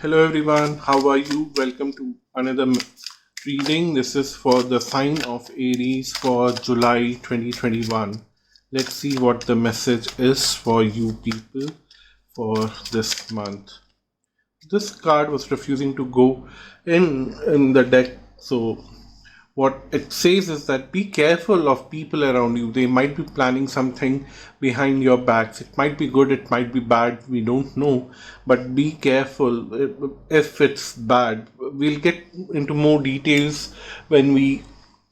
Hello everyone, how are you? Welcome to another reading. This is for the sign of Aries for July 2021. Let's see what the message is for you people for this month. This card was refusing to go in the deck, so what it says is that be careful of people around you. They might be planning something behind your backs. It might be good, it might be bad, we don't know, but be careful if it's bad. We'll get into more details when we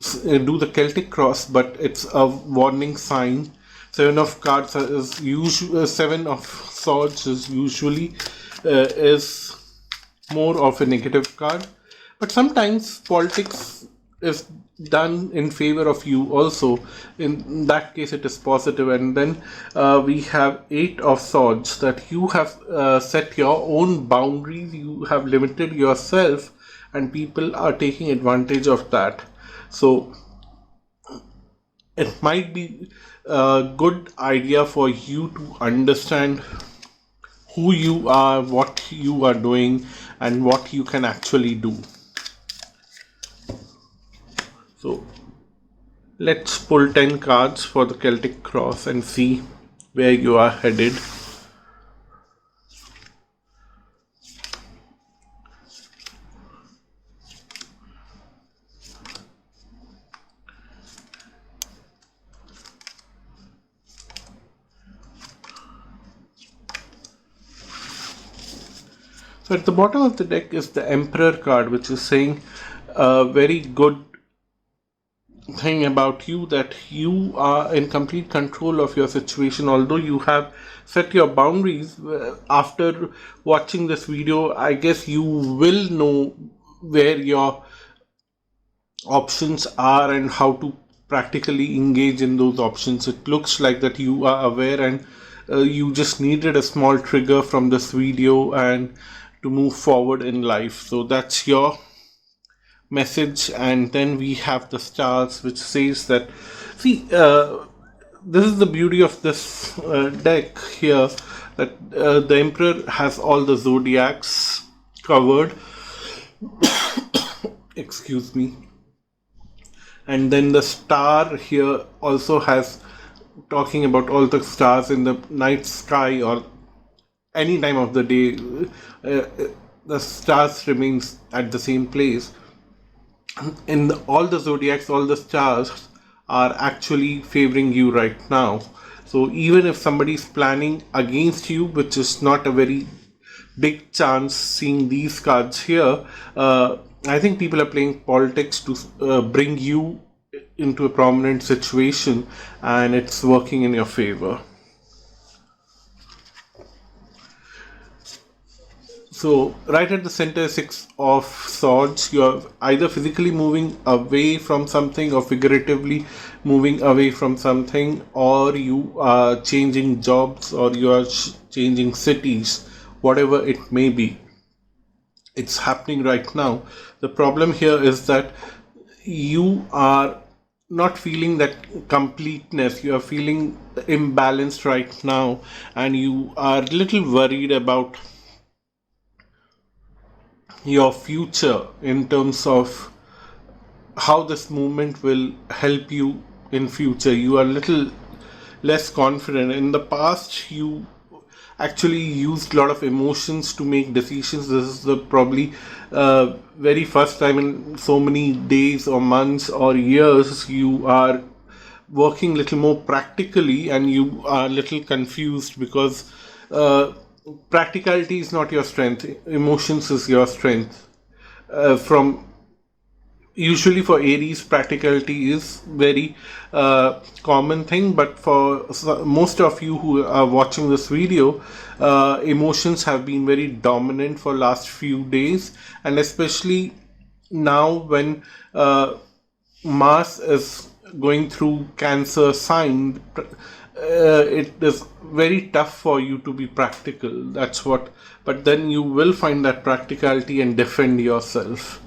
do the Celtic cross, but it's a warning sign. Seven of cards is usually Seven of swords is usually is more of a negative card, but sometimes politics is done in favor of you also. In that case it is positive. And then we have Eight of Swords, that you have set your own boundaries, you have limited yourself, and people are taking advantage of that. So it might be a good idea for you to understand who you are, what you are doing, and what you can actually do. So let's pull 10 cards for the Celtic cross and see where you are headed. So at the bottom of the deck is the Emperor card, which is saying a very good thing about you, that you are in complete control of your situation. Although you have set your boundaries, after watching this video, I guess you will know where your options are and how to practically engage in those options. It looks like that you are aware, and you just needed a small trigger from this video and to move forward in life. So that's your message. And then we have the stars, which says that, see, this is the beauty of this deck here, that the Emperor has all the zodiacs covered. Excuse me. And then the star here also has, talking about all the stars in the night sky or any time of the day, the stars remains at the same place. In all the zodiacs, all the stars are actually favoring you right now. So even if somebody is planning against you, which is not a very big chance seeing these cards here, I think people are playing politics to bring you into a prominent situation, and it's working in your favor. So right at the center, Six of Swords. You're either physically moving away from something or figuratively moving away from something, or you are changing jobs, or you are changing cities, whatever it may be. It's happening right now. The problem here is that you are not feeling that completeness. You are feeling imbalanced right now, and you are a little worried about your future in terms of how this movement will help you in future. You are a little less confident. In the past, you actually used a lot of emotions to make decisions. This is the probably very first time in so many days or months or years you are working a little more practically, and you are a little confused because practicality is not your strength, emotions is your strength. From Usually for Aries, practicality is very common thing, but for most of you who are watching this video, emotions have been very dominant for last few days, and especially now when Mars is going through Cancer sign, it is very tough for you to be practical. That's what. But then you will find that practicality and defend yourself.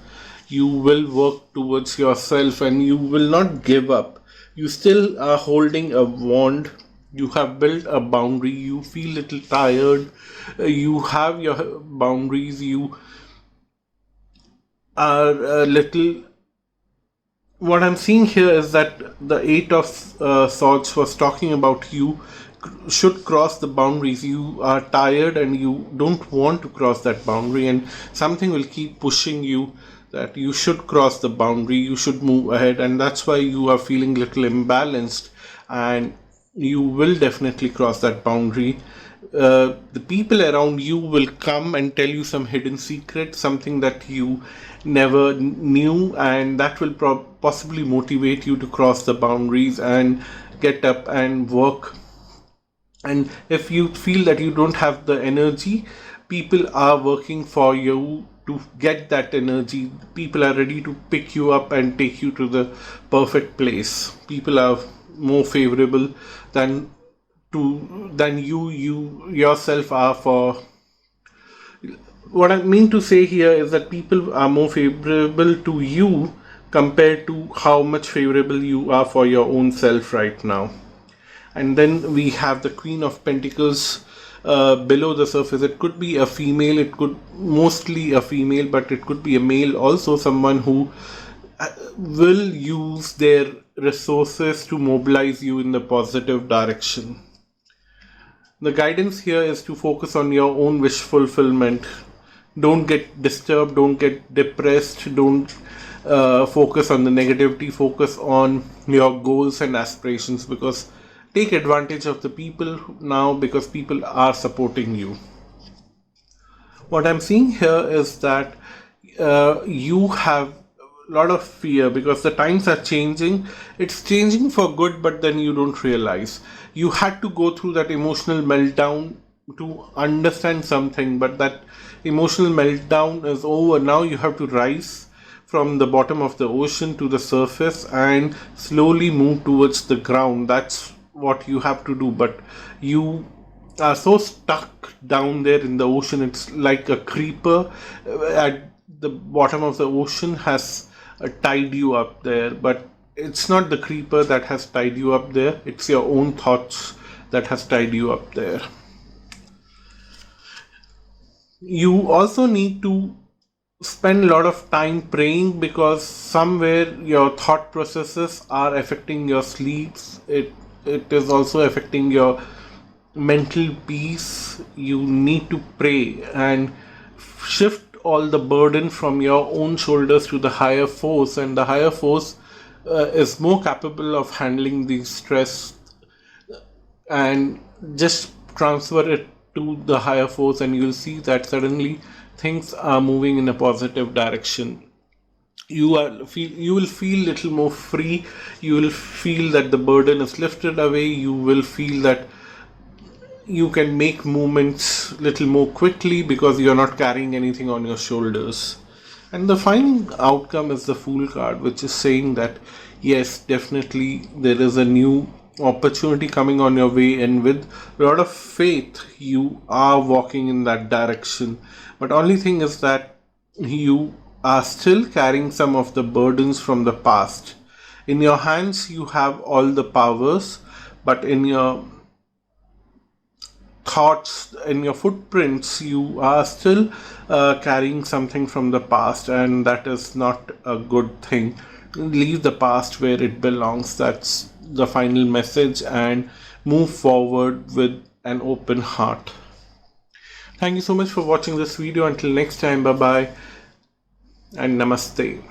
You will work towards yourself, and you will not give up. You still are holding a wand. You have built a boundary, you feel little tired, you have your boundaries, you are a little. What I'm seeing here is that the Eight of Swords was talking about you should cross the boundaries. You are tired and you don't want to cross that boundary, and something will keep pushing you that you should cross the boundary, you should move ahead, and that's why you are feeling little imbalanced, and you will definitely cross that boundary. The people around you will come and tell you some hidden secret, something that you never knew, and that will possibly motivate you to cross the boundaries and get up and work. And if you feel that you don't have the energy, people are working for you to get that energy. People are ready to pick you up and take you to the perfect place. People are more favorable than you yourself are for. What I mean to say here is that people are more favorable to you compared to how much favorable you are for your own self right now. And then we have the Queen of Pentacles below the surface. It could be a female, it could mostly a female, but it could be a male also, someone who will use their resources to mobilize you in the positive direction. The guidance here is to focus on your own wish fulfillment. Don't get disturbed, don't get depressed, don't focus on the negativity, focus on your goals and aspirations, because take advantage of the people now, because people are supporting you. What I'm seeing here is that you have a lot of fear because the times are changing. It's changing for good, but then you don't realize. You had to go through that emotional meltdown to understand something, but that emotional meltdown is over. Now you have to rise from the bottom of the ocean to the surface and slowly move towards the ground. That's what you have to do, but you are so stuck down there in the ocean. It's like a creeper at the bottom of the ocean has tied you up there, but it's not the creeper that has tied you up there, it's your own thoughts that has tied you up there. You also need to spend a lot of time praying, because somewhere your thought processes are affecting your sleeps. It is also affecting your mental peace. You need to pray and shift all the burden from your own shoulders to the higher force, and the higher force is more capable of handling the stress, and just transfer it to the higher force, and you'll see that suddenly things are moving in a positive direction. You will feel little more free. You will feel that the burden is lifted away. You will feel that you can make movements little more quickly because you're not carrying anything on your shoulders. And the final outcome is the Fool card, which is saying that yes, definitely there is a new opportunity coming on your way, and with a lot of faith you are walking in that direction. But only thing is that you are still carrying some of the burdens from the past. In your hands you have all the powers, but in your thoughts, in your footprints, you are still carrying something from the past, and that is not a good thing. Leave the past where it belongs. That's the final message, and move forward with an open heart. Thank you so much for watching this video. Until next time, bye bye and namaste.